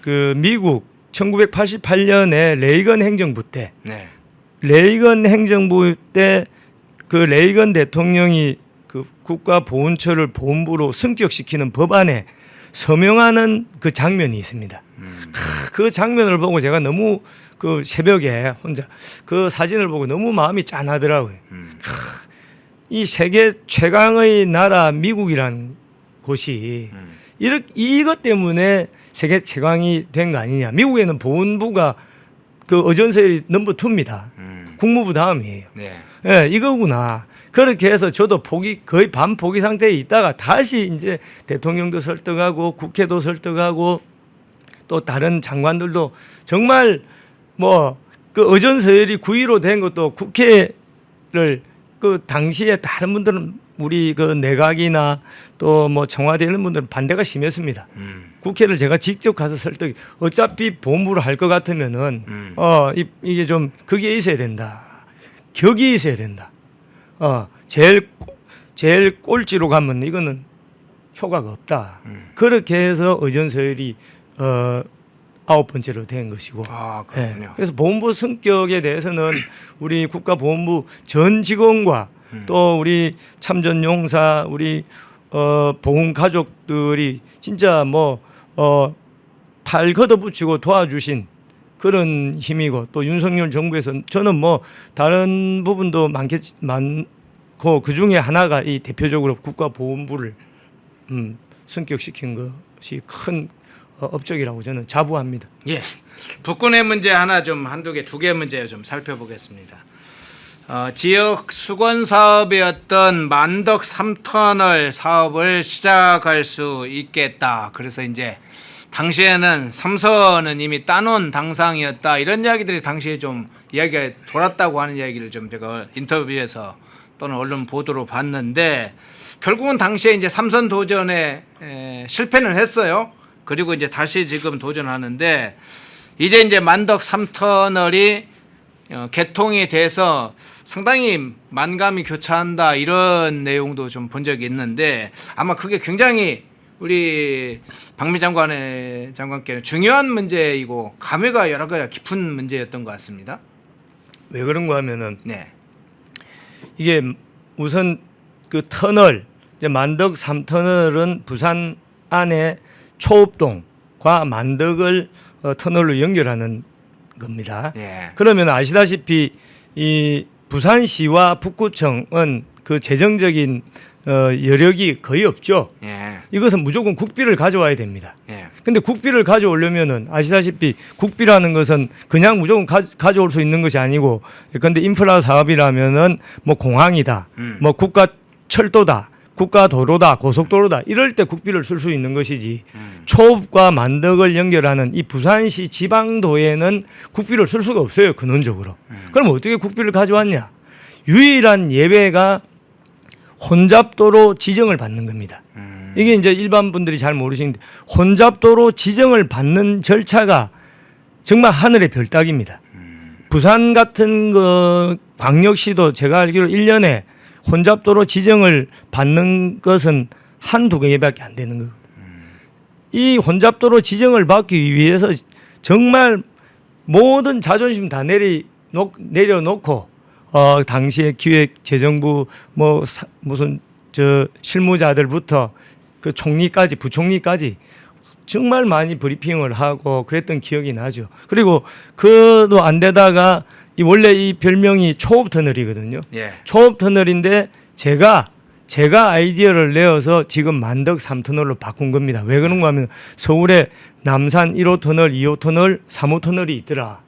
그 미국 1988년에 레이건 행정부 때 네. 레이건 행정부 때 그 레이건 대통령이 그 국가보훈처를 보훈부로 승격시키는 법안에 서명하는 그 장면이 있습니다. 그 장면을 보고 제가 너무 그 새벽에 혼자 그 사진을 보고 너무 마음이 짠하더라고요. 이 세계 최강의 나라 미국이란 곳이 이것 때문에 세계 최강이 된 거 아니냐. 미국에는 보훈부가 그 어전세율이 넘버 2입니다. 국무부 다음이에요. 네. 예, 이거구나. 그렇게 해서 저도 거의 반포기 상태에 있다가 다시 이제 대통령도 설득하고 국회도 설득하고 또 다른 장관들도 정말 뭐 그 어전서열이 9.15 된 것도 국회를 그 당시에 다른 분들은 우리 그 내각이나 또 뭐 청와대 이런 분들은 반대가 심했습니다. 국회를 제가 직접 가서 설득. 어차피 보훈부를 할 것 같으면은 이게 좀 그게 있어야 된다. 격이 있어야 된다. 제일 꼴찌로 가면 이거는 효과가 없다. 그렇게 해서 의전서열이 9번째로 된 것이고. 그렇군요. 예. 그래서 보훈부 승격에 대해서는 우리 국가보훈부 전 직원과 또 우리 참전용사 우리 보훈 가족들이 진짜 팔 걷어붙이고 도와주신 그런 힘이고 또 윤석열 정부에서 저는 뭐 다른 부분도 많고 그 중에 하나가 이 대표적으로 국가보훈부를 승격시킨 것이 큰 업적이라고 저는 자부합니다. 예. 북군의 문제 하나 좀 두 개 문제 좀 살펴보겠습니다. 지역 수건 사업이었던 만덕 3터널 사업을 시작할 수 있겠다. 그래서 이제 당시에는 삼선은 이미 따놓은 당상이었다. 이런 이야기들이 당시에 좀 이야기가 돌았다고 하는 이야기를 좀 제가 인터뷰에서 또는 언론 보도로 봤는데 결국은 당시에 이제 삼선 도전에 실패는 했어요. 그리고 이제 다시 지금 도전하는데 이제 만덕 3터널이 개통이 돼서 상당히 만감이 교차한다 이런 내용도 좀 본 적이 있는데 아마 그게 굉장히 우리 박미 장관께는 중요한 문제이고 감회가 여러 가지 깊은 문제였던 것 같습니다. 왜 그런가 하면은 네. 이게 우선 그 터널 이제 만덕 3터널은 부산 안에 초읍동과 만덕을 터널로 연결하는 겁니다. 예. 그러면 아시다시피 이 부산시와 북구청은 그 재정적인 여력이 거의 없죠. 예. 이것은 무조건 국비를 가져와야 됩니다. 예. 근데 국비를 가져오려면은 아시다시피 국비라는 것은 그냥 무조건 가져올 수 있는 것이 아니고 근데 인프라 사업이라면은 뭐 공항이다. 뭐 국가 철도다, 국가도로다, 고속도로다 이럴 때 국비를 쓸 수 있는 것이지 초읍과 만덕을 연결하는 이 부산시 지방도에는 국비를 쓸 수가 없어요, 근원적으로. 그럼 어떻게 국비를 가져왔냐? 유일한 예외가 혼잡도로 지정을 받는 겁니다. 이게 이제 일반 분들이 잘 모르시는데 혼잡도로 지정을 받는 절차가 정말 하늘의 별따기입니다. 부산 같은 거 광역시도 제가 알기로 1년에 혼잡도로 지정을 받는 것은 한두 개밖에 안 되는 거거든요. 이 혼잡도로 지정을 받기 위해서 정말 모든 자존심 다 내려놓고 당시에 기획재정부 무슨 실무자들부터 그 총리까지 부총리까지 정말 많이 브리핑을 하고 그랬던 기억이 나죠. 그리고 그도 안 되다가 원래 이 별명이 초읍 터널이거든요. 예. 초읍 터널인데 제가 아이디어를 내어서 지금 만덕 3터널로 바꾼 겁니다. 왜 그런가 하면 서울에 남산 1호 터널, 2호 터널, 3호 터널이 있더라.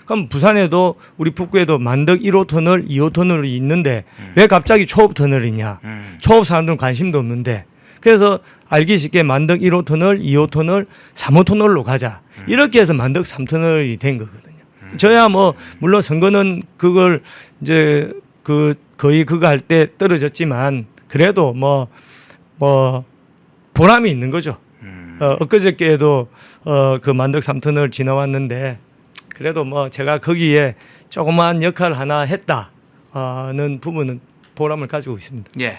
그럼 부산에도 우리 북구에도 만덕 1호 터널, 2호 터널이 있는데 왜 갑자기 초읍 터널이냐. 초읍 사람들은 관심도 없는데 그래서 알기 쉽게 만덕 1호 터널, 2호 터널, 3호 터널로 가자. 이렇게 해서 만덕 3터널이 된 거거든요. 저야 뭐 물론 선거는 그걸 이제 거의 그거 할 때 떨어졌지만 그래도 뭐 보람이 있는 거죠. 엊그저께도 그 만덕 3터널 지나왔는데 그래도 뭐 제가 거기에 조그마한 역할 하나 했다는 부분은 보람을 가지고 있습니다. 예.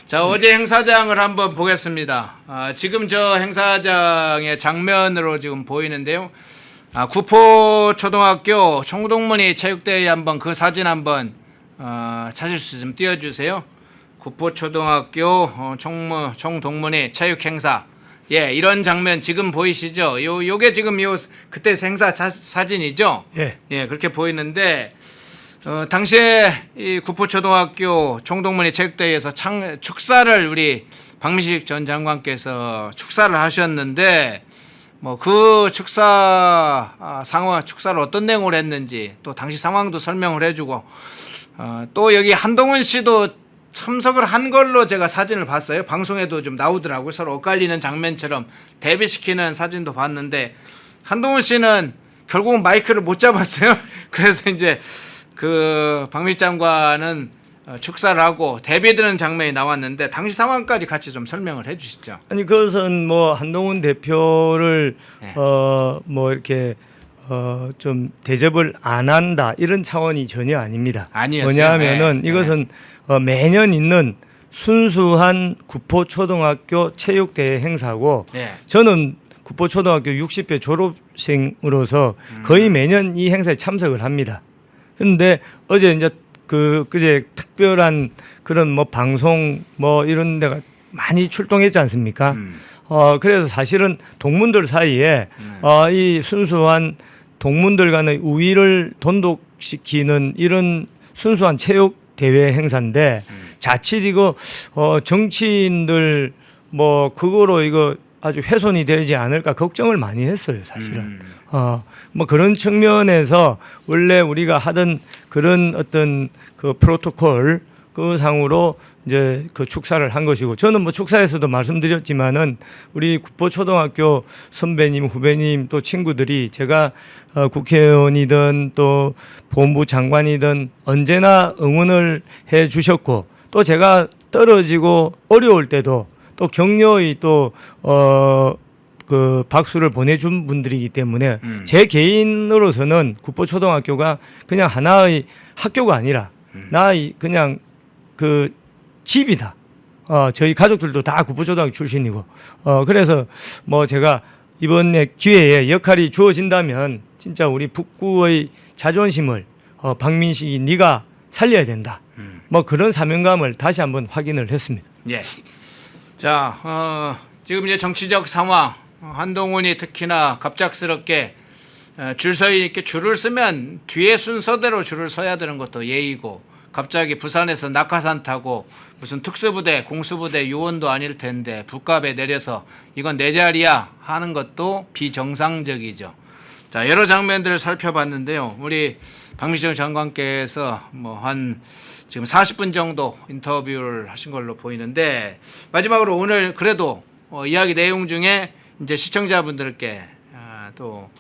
자, 어제 행사장을 한번 보겠습니다. 지금 저 행사장의 장면으로 지금 보이는데요. 구포초등학교 총동문회 체육대회 한번 그 사진 한번 찾을 수 좀 띄워주세요. 구포초등학교 총동문회 체육행사. 예, 이런 장면 지금 보이시죠? 요게 지금 그때 행사 사진이죠? 예. 예, 그렇게 보이는데 당시에 이 구포초등학교 총동문회 체육대회에서 축사를 우리 박민식 전 장관께서 축사를 하셨는데 뭐 그 축사 상황 축사를 어떤 내용을 했는지 또 당시 상황도 설명을 해주고 또 여기 한동훈 씨도 참석을 한 걸로 제가 사진을 봤어요. 방송에도 좀 나오더라고요. 서로 엇갈리는 장면처럼 대비시키는 사진도 봤는데 한동훈 씨는 결국은 마이크를 못 잡았어요. 그래서 이제 그 박민식 장관은 축사를 하고 데뷔되는 장면이 나왔는데 당시 상황까지 같이 좀 설명을 해주시죠. 아니 그것은 뭐 한동훈 대표를 네. 뭐 이렇게 좀 대접을 안 한다 이런 차원이 전혀 아닙니다. 아니었어요. 뭐냐하면은 네. 이것은 매년 있는 순수한 구포초등학교 체육대회 행사고 네. 저는 구포초등학교 60회 졸업생으로서 거의 매년 이 행사에 참석을 합니다. 그런데 어제 이제 그제 특별한 그런 뭐 방송 뭐 이런 데가 많이 출동했지 않습니까? 그래서 사실은 동문들 사이에 이 순수한 동문들 간의 우위를 돈독시키는 이런 순수한 체육 대회 행사인데 자칫 이거 정치인들 뭐 그거로 이거 아주 훼손이 되지 않을까 걱정을 많이 했어요, 사실은. 뭐 그런 측면에서 원래 우리가 하던 그런 어떤 그 프로토콜 그 상으로 이제 그 축사를 한 것이고 저는 뭐 축사에서도 말씀드렸지만은 우리 구포초등학교 선배님, 후배님 또 친구들이 제가 국회의원이든 또 본부 장관이든 언제나 응원을 해 주셨고 또 제가 떨어지고 어려울 때도 또 격려의 그 박수를 보내준 분들이기 때문에 제 개인으로서는 구포초등학교가 그냥 하나의 학교가 아니라 나의 그냥 그 집이다. 저희 가족들도 다 구포초등학교 출신이고 그래서 뭐 제가 이번에 기회에 역할이 주어진다면 진짜 우리 북구의 자존심을 박민식이 네가 살려야 된다. 뭐 그런 사명감을 다시 한번 확인을 했습니다. 예. 자, 지금 이제 정치적 상황 한동훈이 특히나 갑작스럽게 이렇게 줄을 쓰면 뒤에 순서대로 줄을 서야 되는 것도 예의고 갑자기 부산에서 낙하산 타고 무슨 특수부대, 공수부대 요원도 아닐 텐데 불갑에 내려서 이건 내 자리야 하는 것도 비정상적이죠. 자, 여러 장면들을 살펴봤는데요. 우리 박민식 장관께서 뭐 한 지금 40분 정도 인터뷰를 하신 걸로 보이는데, 마지막으로 오늘 그래도 이야기 내용 중에 이제 시청자분들께 또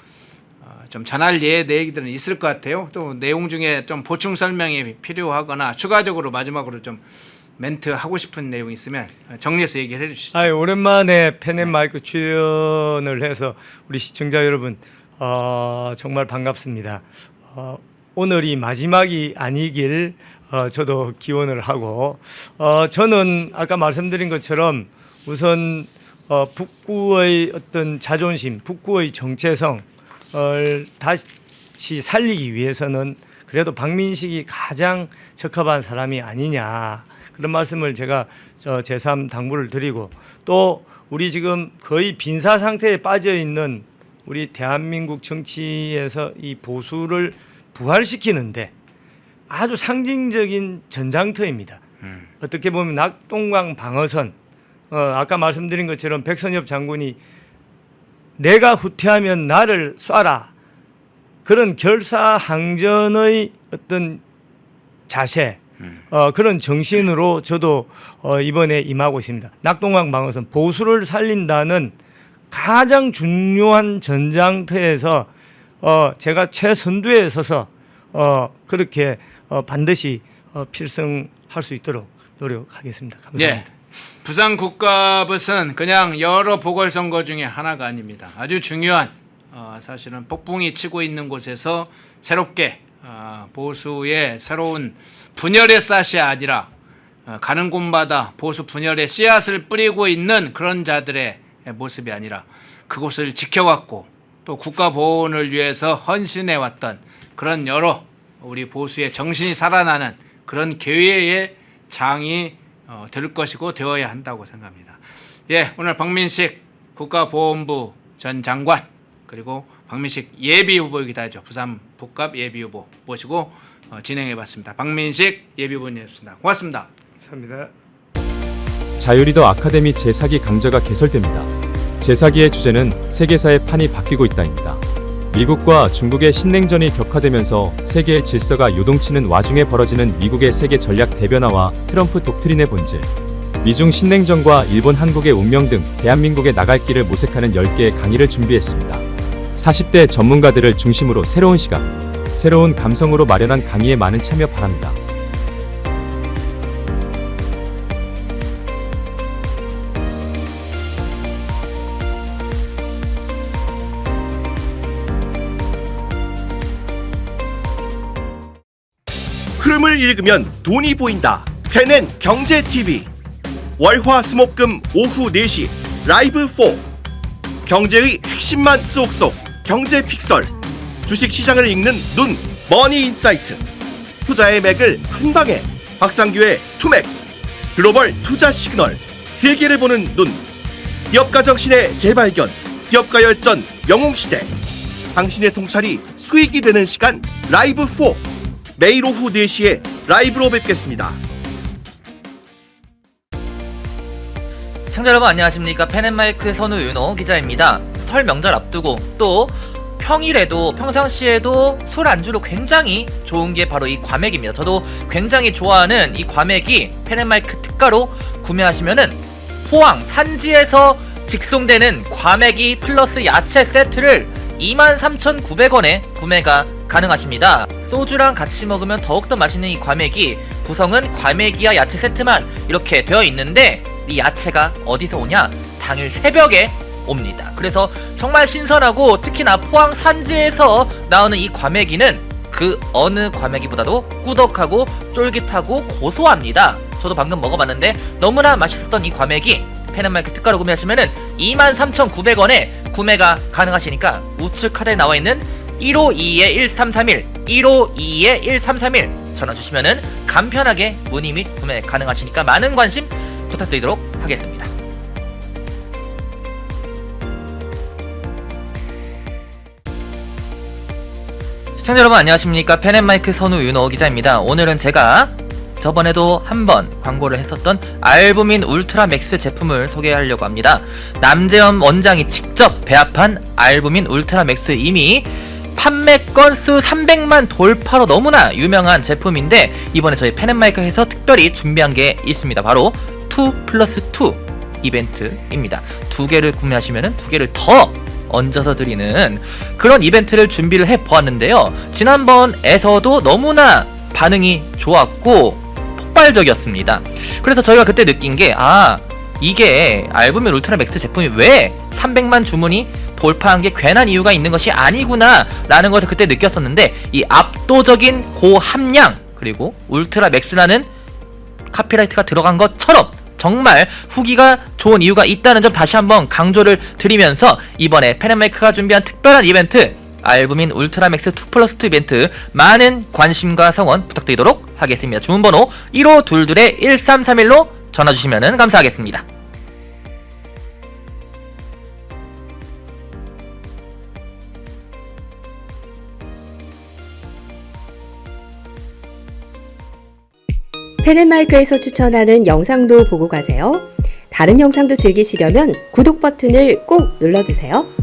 좀 전할 얘기들은 있을 것 같아요. 또 내용 중에 좀 보충 설명이 필요하거나 추가적으로 마지막으로 좀 멘트 하고 싶은 내용이 있으면 정리해서 얘기를 해주시죠. 오랜만에 펜앤마이크 출연을 해서 우리 시청자 여러분 정말 반갑습니다. 오늘이 마지막이 아니길 저도 기원을 하고, 저는 아까 말씀드린 것처럼 우선 북구의 어떤 자존심, 북구의 정체성을 다시 살리기 위해서는 그래도 박민식이 가장 적합한 사람이 아니냐, 그런 말씀을 제가 제3 당부를 드리고, 또 우리 지금 거의 빈사 상태에 빠져 있는 우리 대한민국 정치에서 이 보수를 부활시키는데 아주 상징적인 전장터입니다. 어떻게 보면 낙동강 방어선, 아까 말씀드린 것처럼 백선엽 장군이 내가 후퇴하면 나를 쏴라, 그런 결사항전의 어떤 자세, 그런 정신으로 저도 이번에 임하고 있습니다. 낙동강 방어선, 보수를 살린다는 가장 중요한 전장터에서 제가 최선두에 서서 그렇게 반드시 필승할 수 있도록 노력하겠습니다. 감사합니다. 예. 부산 국가붓은 그냥 여러 보궐선거 중에 하나가 아닙니다. 아주 중요한 사실은 폭풍이 치고 있는 곳에서 새롭게 보수의 새로운 분열의 싹이 아니라 가는 곳마다 보수 분열의 씨앗을 뿌리고 있는 그런 자들의 모습이 아니라 그곳을 지켜왔고 또 국가 보훈을 위해서 헌신해왔던 그런 여러 우리 보수의 정신이 살아나는 그런 계회의 장이 될 것이고 되어야 한다고 생각합니다. 예, 오늘 박민식 국가보훈부 전 장관, 그리고 박민식 예비후보이기도 하죠. 부산 북갑 예비후보 모시고 진행해봤습니다. 박민식 예비후보님이었습니다. 고맙습니다. 감사합니다. 자유리더 아카데미 제4기 강좌가 개설됩니다. 제4기의 주제는 세계사의 판이 바뀌고 있다입니다. 미국과 중국의 신냉전이 격화되면서 세계의 질서가 요동치는 와중에 벌어지는 미국의 세계 전략 대변화와 트럼프 독트린의 본질, 미중 신냉전과 일본 한국의 운명 등 대한민국의 나갈 길을 모색하는 10개의 강의를 준비했습니다. 40대 전문가들을 중심으로 새로운 시각, 새로운 감성으로 마련한 강의에 많은 참여 바랍니다. 흐름을 읽으면 돈이 보인다. 펜앤 경제 TV. 월화수목금 오후 4시 라이브 4. 경제의 핵심만 쏙쏙. 경제 픽설. 주식 시장을 읽는 눈. 머니 인사이트. 투자의 맥을 한 방에. 박상규의 투맥. 글로벌 투자 시그널. 세계를 보는 눈. 기업가 정신의 재발견. 기업가 열전 영웅시대. 당신의 통찰이 수익이 되는 시간 라이브 4. 매일 오후 4시에 라이브로 뵙겠습니다. 시청자 여러분 안녕하십니까. 펜앤마이크 선우윤호 기자입니다. 설 명절 앞두고 또 평일에도 평상시에도 술 안주로 굉장히 좋은 게 바로 이 과메기입니다. 저도 굉장히 좋아하는 이 과메기 펜앤마이크 특가로 구매하시면은 포항 산지에서 직송되는 과메기 플러스 야채 세트를 23,900원에 구매가 가능하십니다. 소주랑 같이 먹으면 더욱더 맛있는 이 과메기, 구성은 과메기와 야채 세트만 이렇게 되어 있는데 이 야채가 어디서 오냐? 당일 새벽에 옵니다. 그래서 정말 신선하고 특히나 포항 산지에서 나오는 이 과메기는 그 어느 과메기보다도 꾸덕하고 쫄깃하고 고소합니다. 저도 방금 먹어봤는데 너무나 맛있었던 이 과메기 펜앤마이크 특가로 구매하시면은 23,900원에 구매가 가능하시니까 우측 카드에 나와있는 1522-1331 1522-1331 전화 주시면은 간편하게 문의 및 구매 가능하시니까 많은 관심 부탁드리도록 하겠습니다. 시청자 여러분 안녕하십니까. 펜앤마이크 선우윤호 기자입니다. 오늘은 제가 저번에도 한번 광고를 했었던 알부민 울트라 맥스 제품을 소개하려고 합니다. 남재현 원장이 직접 배합한 알부민 울트라 맥스, 이미 판매 건수 300만 돌파로 너무나 유명한 제품인데 이번에 저희 펜앤마이크에서 특별히 준비한 게 있습니다. 바로 2+2 이벤트입니다. 2개를 구매하시면 2개를 더 얹어서 드리는 그런 이벤트를 준비를 해보았는데요. 지난번에서도 너무나 반응이 좋았고 폭발적이었습니다. 그래서 저희가 그때 느낀 게, 이게 알부민 울트라 맥스 제품이 왜 300만 주문이 돌파한 게 괜한 이유가 있는 것이 아니구나 라는 것을 그때 느꼈었는데, 이 압도적인 고함량 그리고 울트라 맥스라는 카피라이트가 들어간 것처럼 정말 후기가 좋은 이유가 있다는 점 다시 한번 강조를 드리면서, 이번에 펜앤마이크가 준비한 특별한 이벤트 알부민 울트라 맥스 2+2 이벤트 많은 관심과 성원 부탁드리도록 하겠습니다. 주문번호 1522-1331로 전화주시면 감사하겠습니다. 펜앤마이크에서 추천하는 영상도 보고 가세요. 다른 영상도 즐기시려면 구독 버튼을 꼭 눌러주세요.